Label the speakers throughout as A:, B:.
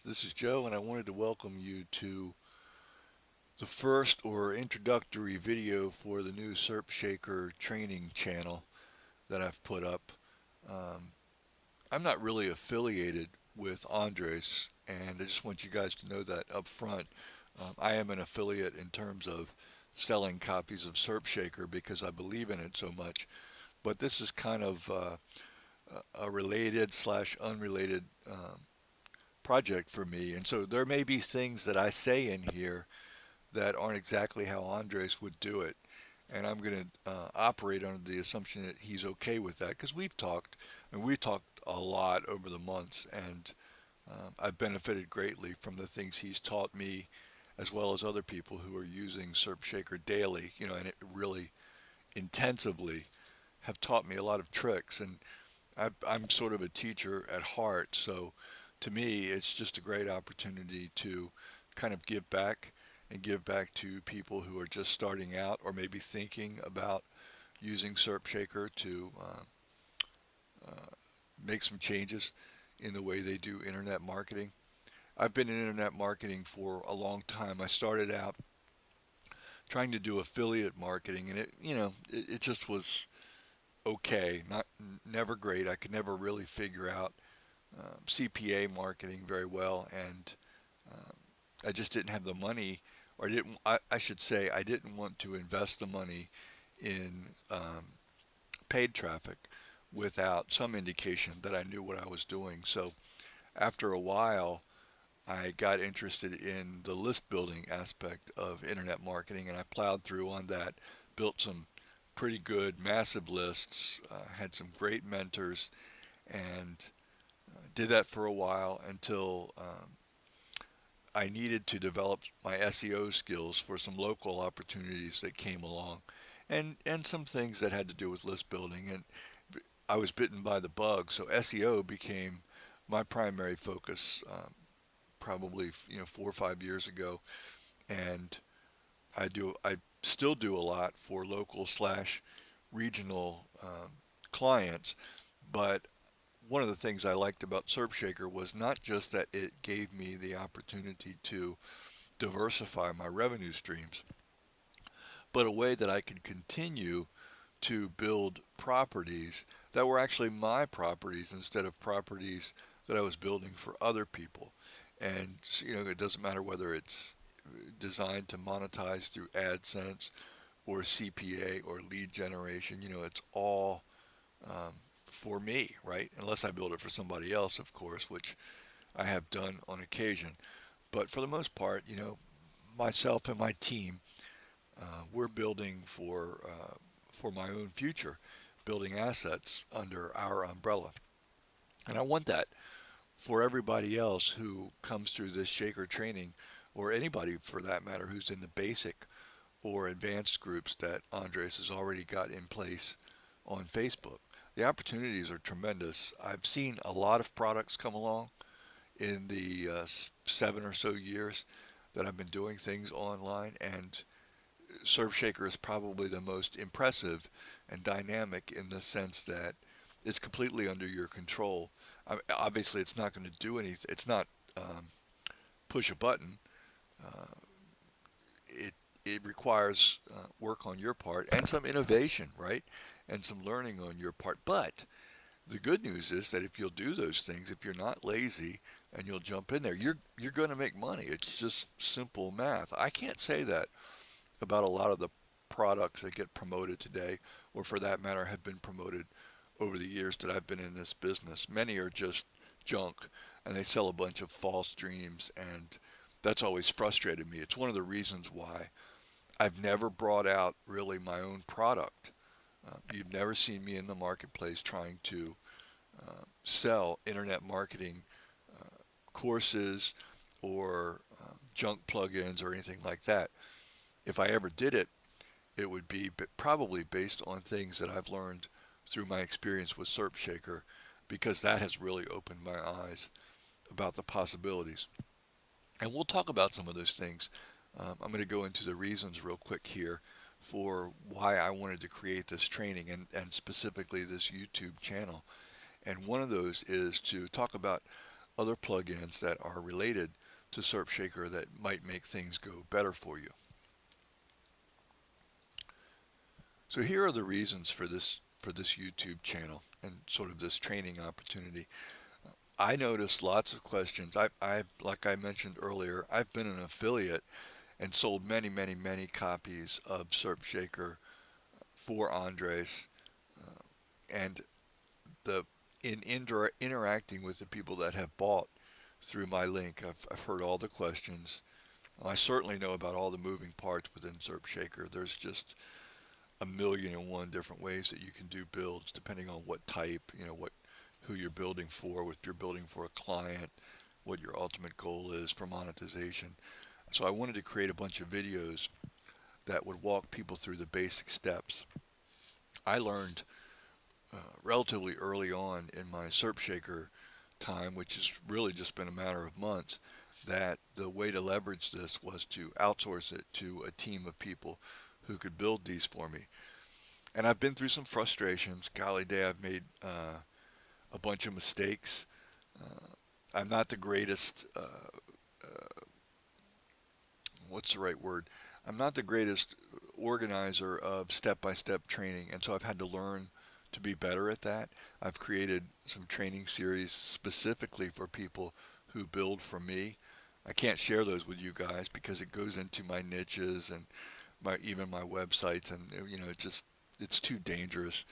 A: This is Joe, and I wanted to welcome you to the first or introductory video for the new SERP Shaker training channel that I've put up. Um, I'm not really affiliated with Andres, and I just want you guys to know that up front. I am an affiliate in terms of selling copies of SERP Shaker because I believe in it so much. But this is kind of a related slash unrelated project for me, and so there may be things that I say in here that aren't exactly how Andres would do it. And I'm going to operate under the assumption that he's okay with that because we've talked, and we talked a lot over the months, and I've benefited greatly from the things he's taught me, as well as other people who are using SERP Shaker daily, and it really intensively have taught me a lot of tricks. And I'm sort of a teacher at heart, so to me, it's just a great opportunity to kind of give back and give back to people who are just starting out or maybe thinking about using SERP Shaker to make some changes in the way they do internet marketing. I've been in internet marketing for a long time. I started out trying to do affiliate marketing, and it just was okay, not never great. I could never really figure out CPA marketing very well, and um, I just didn't have the money, or I should say, I didn't want to invest the money in paid traffic without some indication that I knew what I was doing. So after a while, I got interested in the list building aspect of internet marketing, and I plowed through on that, built some pretty good, massive lists, had some great mentors, and did that for a while until I needed to develop my SEO skills for some local opportunities that came along, and some things that had to do with list building. And I was bitten by the bug, so SEO became my primary focus, probably 4 or 5 years ago. And I still do a lot for local slash regional clients, but one of the things I liked about SERP Shaker was not just that it gave me the opportunity to diversify my revenue streams, but a way that I could continue to build properties that were actually my properties instead of properties that I was building for other people. And it doesn't matter whether it's designed to monetize through AdSense or CPA or lead generation. It's all um, for me, right? Unless I build it for somebody else, of course, which I have done on occasion. But for the most part, myself and my team, we're building for my own future, building assets under our umbrella. And I want that for everybody else who comes through this Shaker training, or anybody for that matter who's in the basic or advanced groups that Andres has already got in place on Facebook. The opportunities are tremendous. I've seen a lot of products come along in the 7 or so years that I've been doing things online, and SerpShaker is probably the most impressive and dynamic in the sense that it's completely under your control. Obviously, it's not going to do anything. It's not push a button. Uh, it it requires work on your part and some innovation, right? And some learning on your part. But the good news is that if you'll do those things, if you're not lazy and you'll jump in there, you're going to make money. It's just simple math. I can't say that about a lot of the products that get promoted today, or for that matter, have been promoted over the years that I've been in this business. Many are just junk, and they sell a bunch of false dreams, and that's always frustrated me. It's one of the reasons why I've never brought out really my own product. You've never seen me in the marketplace trying to sell internet marketing courses or junk plugins or anything like that. If I ever did it, it would be probably based on things that I've learned through my experience with SERP Shaker, because that has really opened my eyes about the possibilities. And we'll talk about some of those things. I'm going to go into the reasons real quick here for why I wanted to create this training, and specifically this YouTube channel. And one of those is to talk about other plugins that are related to SERP Shaker that might make things go better for you. So here are the reasons for this YouTube channel and sort of this training opportunity. I noticed lots of questions. Like I mentioned earlier, I've been an affiliate and sold many, many, many copies of SERP Shaker for Andres, and the in interacting with the people that have bought through my link, I've heard all the questions. I certainly know about all the moving parts within SERP Shaker. There's just a million and one different ways that you can do builds depending on what type, who you're building for, if you're building for a client, what your ultimate goal is for monetization. So I wanted to create a bunch of videos that would walk people through the basic steps. I learned relatively early on in my SERP Shaker time, which has really just been a matter of months, that the way to leverage this was to outsource it to a team of people who could build these for me. And I've been through some frustrations. Golly day, I've made a bunch of mistakes. Uh, I'm not the greatest, what's the right word? I'm not the greatest organizer of step-by-step training, and so I've had to learn to be better at that. I've created some training series specifically for people who build for me. I can't share those with you guys because it goes into my niches and even my websites, and it's too dangerous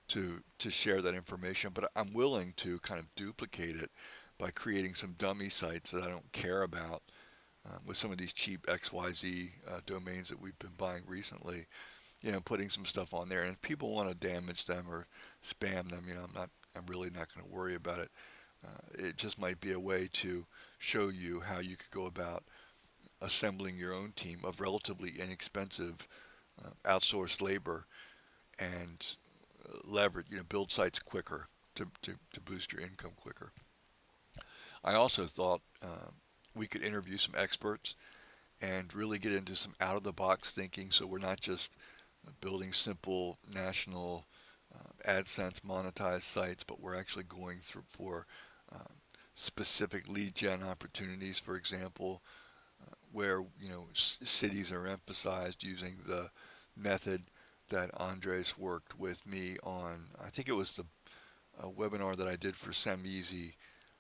A: to share that information. But I'm willing to kind of duplicate it by creating some dummy sites that I don't care about, with some of these cheap XYZ domains that we've been buying recently, putting some stuff on there. And if people want to damage them or spam them, I'm really not going to worry about it. It just might be a way to show you how you could go about assembling your own team of relatively inexpensive outsourced labor and leverage, build sites quicker to boost your income quicker. I also thought we could interview some experts and really get into some out of the box thinking, so we're not just building simple national AdSense monetized sites, but we're actually going through for um, specific lead gen opportunities, for example, where cities are emphasized using the method that Andres worked with me on. I think it was the webinar that I did for SemEasy,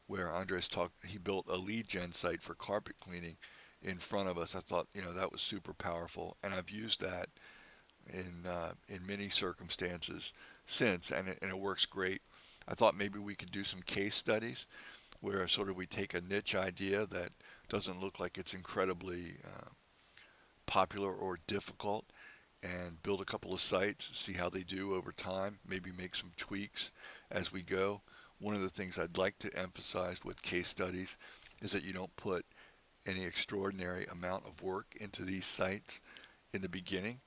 A: where Andres talked. He built a lead gen site for carpet cleaning in front of us. I thought that was super powerful, and I've used that in many circumstances since, and it works great. I thought maybe we could do some case studies where sort of we take a niche idea that doesn't look like it's incredibly popular or difficult, and build a couple of sites, see how they do over time, maybe make some tweaks as we go. One of the things I'd like to emphasize with case studies is that you don't put any extraordinary amount of work into these sites in the beginning.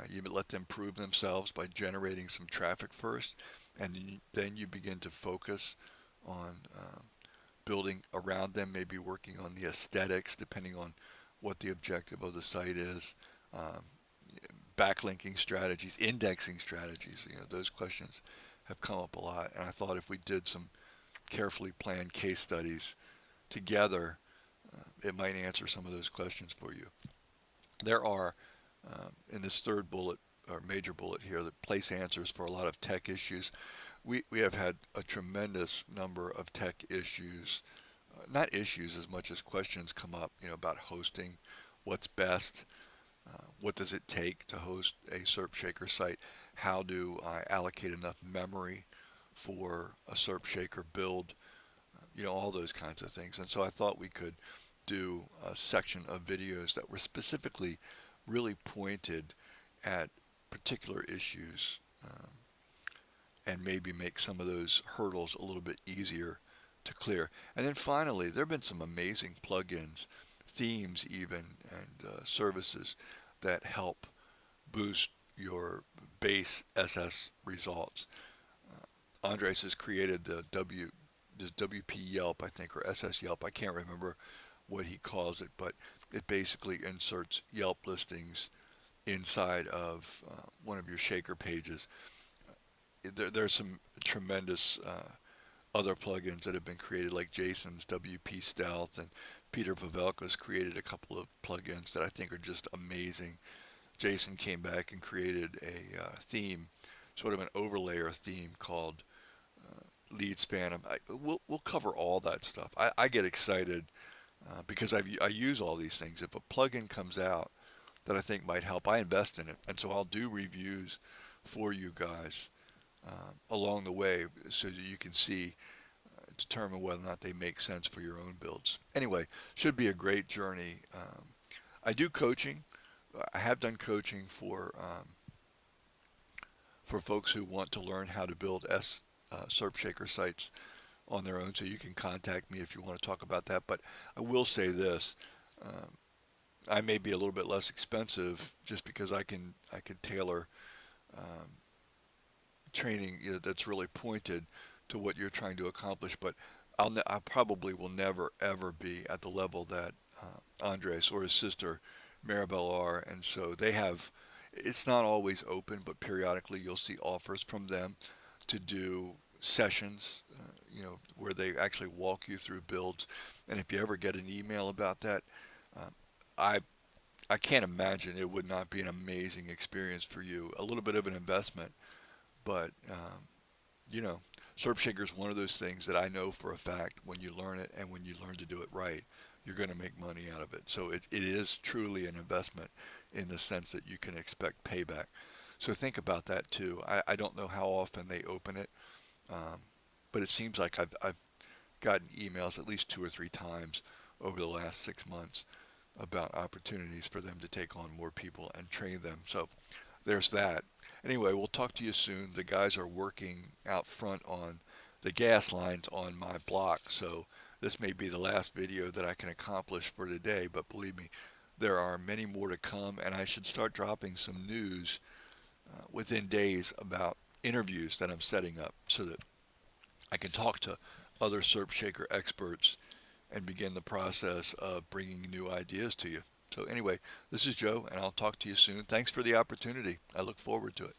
A: You let them prove themselves by generating some traffic first, and then you begin to focus on building around them, maybe working on the aesthetics, depending on what the objective of the site is. Um, Backlinking strategies, indexing strategies, those questions have come up a lot. And I thought if we did some carefully planned case studies together, it might answer some of those questions for you. There are, in this third bullet, or major bullet here, that place answers for a lot of tech issues. We have had a tremendous number of tech issues, not issues as much as questions come up, about hosting, what's best, what does it take to host a SERP Shaker site, how do I allocate enough memory for a SERP Shaker build, all those kinds of things. And so I thought we could do a section of videos that were specifically really pointed at particular issues, and maybe make some of those hurdles a little bit easier to clear. And then finally, there have been some amazing plugins, themes even, and services that help boost your base SS results. Andres has created the WP Yelp, I think, or SS Yelp. I can't remember what he calls it, but it basically inserts Yelp listings inside of one of your Shaker pages. There's some tremendous other plugins that have been created, like Jason's WP Stealth, and Peter Pavelka's created a couple of plugins that I think are just amazing. Jason came back and created a theme, sort of an overlayer theme called Leads Phantom. We'll cover all that stuff. I get excited because I use all these things. If a plugin comes out that I think might help, I invest in it, and so I'll do reviews for you guys along the way so that you can see, determine whether or not they make sense for your own builds. Anyway, should be a great journey. I do coaching. I have done coaching for folks who want to learn how to build SERP Shaker sites on their own. So you can contact me if you want to talk about that. But I will say this: um, I may be a little bit less expensive just because I can tailor um, training, that's really pointed to what you're trying to accomplish. But I probably will never ever be at the level that Andres or his sister Maribel are, and so they have. It's not always open, but periodically you'll see offers from them to do sessions, where they actually walk you through builds. And if you ever get an email about that, uh, I I can't imagine it would not be an amazing experience for you. A little bit of an investment, but you know, SERP Shaker is one of those things that I know for a fact when you learn it and when you learn to do it right, you're going to make money out of it. So it is truly an investment in the sense that you can expect payback. So think about that too. I don't know how often they open it, um, but it seems like I've gotten emails at least 2 or 3 times over the last 6 months about opportunities for them to take on more people and train them. So there's that. Anyway, we'll talk to you soon. The guys are working out front on the gas lines on my block, so this may be the last video that I can accomplish for today, but believe me, there are many more to come, and I should start dropping some news within days about interviews that I'm setting up so that I can talk to other SERP Shaker experts and begin the process of bringing new ideas to you. So anyway, this is Joe, and I'll talk to you soon. Thanks for the opportunity. I look forward to it.